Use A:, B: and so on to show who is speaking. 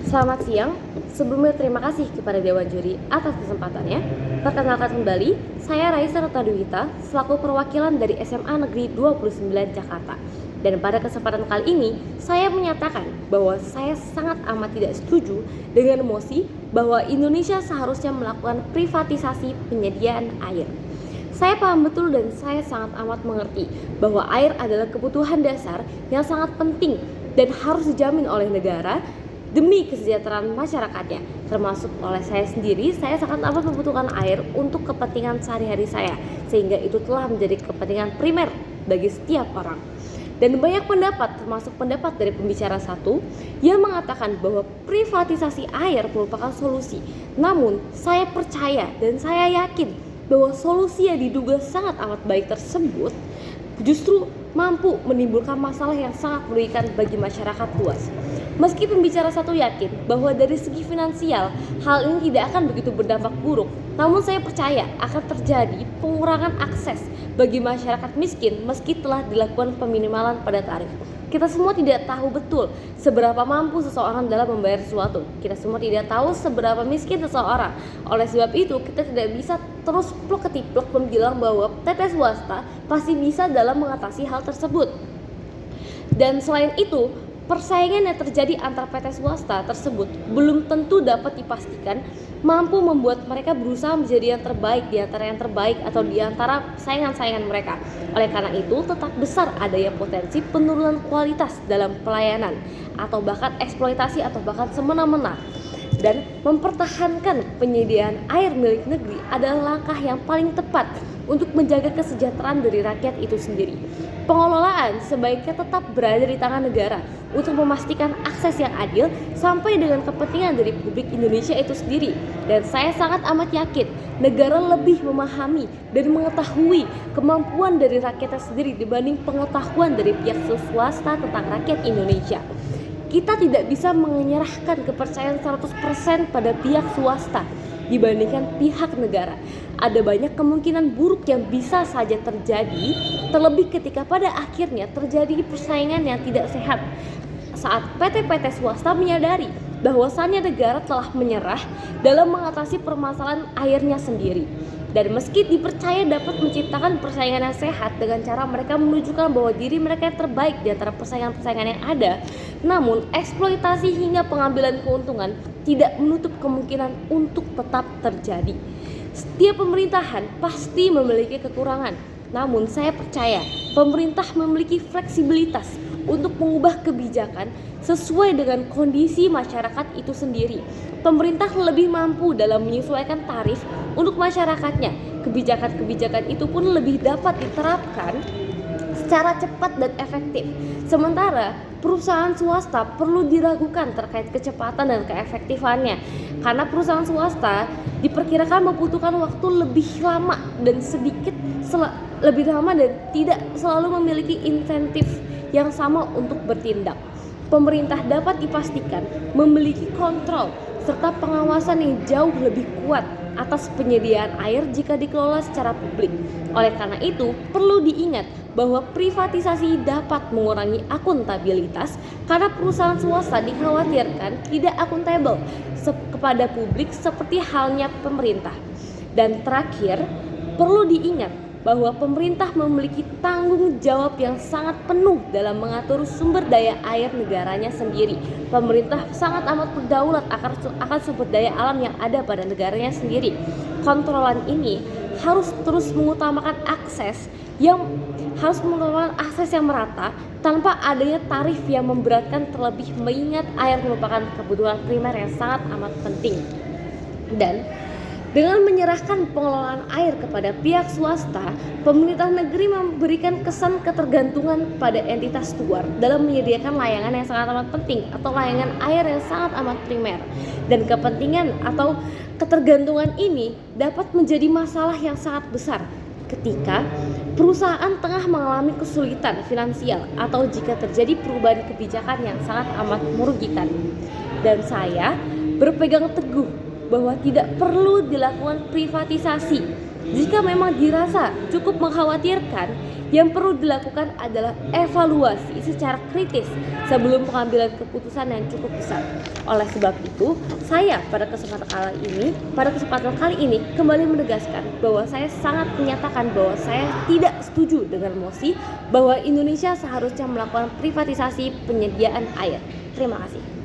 A: Selamat siang, sebelumnya terima kasih kepada Dewan Juri atas kesempatannya. Perkenalkan kembali, saya Raisa Rotadwita selaku perwakilan dari SMA Negeri 29 Jakarta. Dan pada kesempatan kali ini, saya menyatakan bahwa saya sangat amat tidak setuju dengan mosi bahwa Indonesia seharusnya melakukan privatisasi penyediaan air. Saya paham betul dan saya sangat amat mengerti bahwa air adalah kebutuhan dasar yang sangat penting dan harus dijamin oleh negara demi kesejahteraan masyarakatnya. Termasuk oleh saya sendiri, saya sangat amat membutuhkan air untuk kepentingan sehari-hari saya, sehingga itu telah menjadi kepentingan primer bagi setiap orang. Dan banyak pendapat, termasuk pendapat dari pembicara satu, yang mengatakan bahwa privatisasi air merupakan solusi. Namun, saya percaya dan saya yakin bahwa solusi yang diduga sangat amat baik tersebut justru mampu menimbulkan masalah yang sangat merugikan bagi masyarakat luas. Meski pembicara satu yakin bahwa dari segi finansial hal ini tidak akan begitu berdampak buruk, namun saya percaya akan terjadi pengurangan akses bagi masyarakat miskin meski telah dilakukan peminimalan pada tarif. Kita semua tidak tahu betul seberapa mampu seseorang dalam membayar sesuatu. Kita semua tidak tahu seberapa miskin seseorang. Oleh sebab itu, kita tidak bisa terus plek-ketiplek bilang bahwa PT swasta pasti bisa dalam mengatasi hal tersebut. Dan selain itu, persaingan yang terjadi antara PT swasta tersebut belum tentu dapat dipastikan mampu membuat mereka berusaha menjadi yang terbaik di antara yang terbaik atau di antara saingan-saingan mereka. Oleh karena itu, tetap besar adanya potensi penurunan kualitas dalam pelayanan atau bahkan eksploitasi atau bahkan semena-mena. Dan mempertahankan penyediaan air milik negeri adalah langkah yang paling tepat untuk menjaga kesejahteraan dari rakyat itu sendiri. Pengelolaan sebaiknya tetap berada di tangan negara untuk memastikan akses yang adil sampai dengan kepentingan dari publik Indonesia itu sendiri. Dan saya sangat amat yakin negara lebih memahami dan mengetahui kemampuan dari rakyatnya sendiri dibanding pengetahuan dari pihak swasta tentang rakyat Indonesia. Kita tidak bisa menyerahkan kepercayaan 100% pada pihak swasta dibandingkan pihak negara. Ada banyak kemungkinan buruk yang bisa saja terjadi, terlebih ketika pada akhirnya terjadi persaingan yang tidak sehat saat PT-PT swasta menyadari bahwasannya negara telah menyerah dalam mengatasi permasalahan airnya sendiri. Dan meski dipercaya dapat menciptakan persaingan yang sehat dengan cara mereka menunjukkan bahwa diri mereka yang terbaik di antara persaingan-persaingan yang ada, namun eksploitasi hingga pengambilan keuntungan tidak menutup kemungkinan untuk tetap terjadi. Setiap pemerintahan pasti memiliki kekurangan, namun saya percaya pemerintah memiliki fleksibilitas untuk mengubah kebijakan sesuai dengan kondisi masyarakat itu sendiri. Pemerintah lebih mampu dalam menyesuaikan tarif untuk masyarakatnya. Kebijakan-kebijakan itu pun lebih dapat diterapkan secara cepat dan efektif. Sementara perusahaan swasta perlu diragukan terkait kecepatan dan keefektifannya, karena perusahaan swasta diperkirakan membutuhkan waktu lebih lama dan lebih lama dan tidak selalu memiliki insentif yang sama untuk bertindak. Pemerintah dapat dipastikan memiliki kontrol serta pengawasan yang jauh lebih kuat atas penyediaan air jika dikelola secara publik. Oleh karena itu, perlu diingat bahwa privatisasi dapat mengurangi akuntabilitas karena perusahaan swasta dikhawatirkan tidak akuntabel kepada publik seperti halnya pemerintah. Dan terakhir, perlu diingat bahwa pemerintah memiliki tanggung jawab yang sangat penuh dalam mengatur sumber daya air negaranya sendiri. Pemerintah sangat amat berdaulat akan sumber daya alam yang ada pada negaranya sendiri. Kontrolan ini harus terus mengutamakan akses yang merata tanpa adanya tarif yang memberatkan, terlebih mengingat air merupakan kebutuhan primer yang sangat amat penting. Dan dengan menyerahkan pengelolaan air kepada pihak swasta, pemerintah negeri memberikan kesan ketergantungan pada entitas luar dalam menyediakan layanan yang sangat amat penting atau layanan air yang sangat amat primer. Dan kepentingan atau ketergantungan ini dapat menjadi masalah yang sangat besar ketika perusahaan tengah mengalami kesulitan finansial atau jika terjadi perubahan kebijakan yang sangat amat merugikan. Dan saya berpegang teguh bahwa tidak perlu dilakukan privatisasi Jika memang dirasa cukup mengkhawatirkan, yang perlu dilakukan adalah evaluasi secara kritis sebelum pengambilan keputusan yang cukup besar. Oleh sebab itu, saya pada kesempatan kali ini kembali menegaskan bahwa saya sangat menyatakan bahwa saya tidak setuju dengan mosi bahwa Indonesia seharusnya melakukan privatisasi penyediaan air. Terima kasih.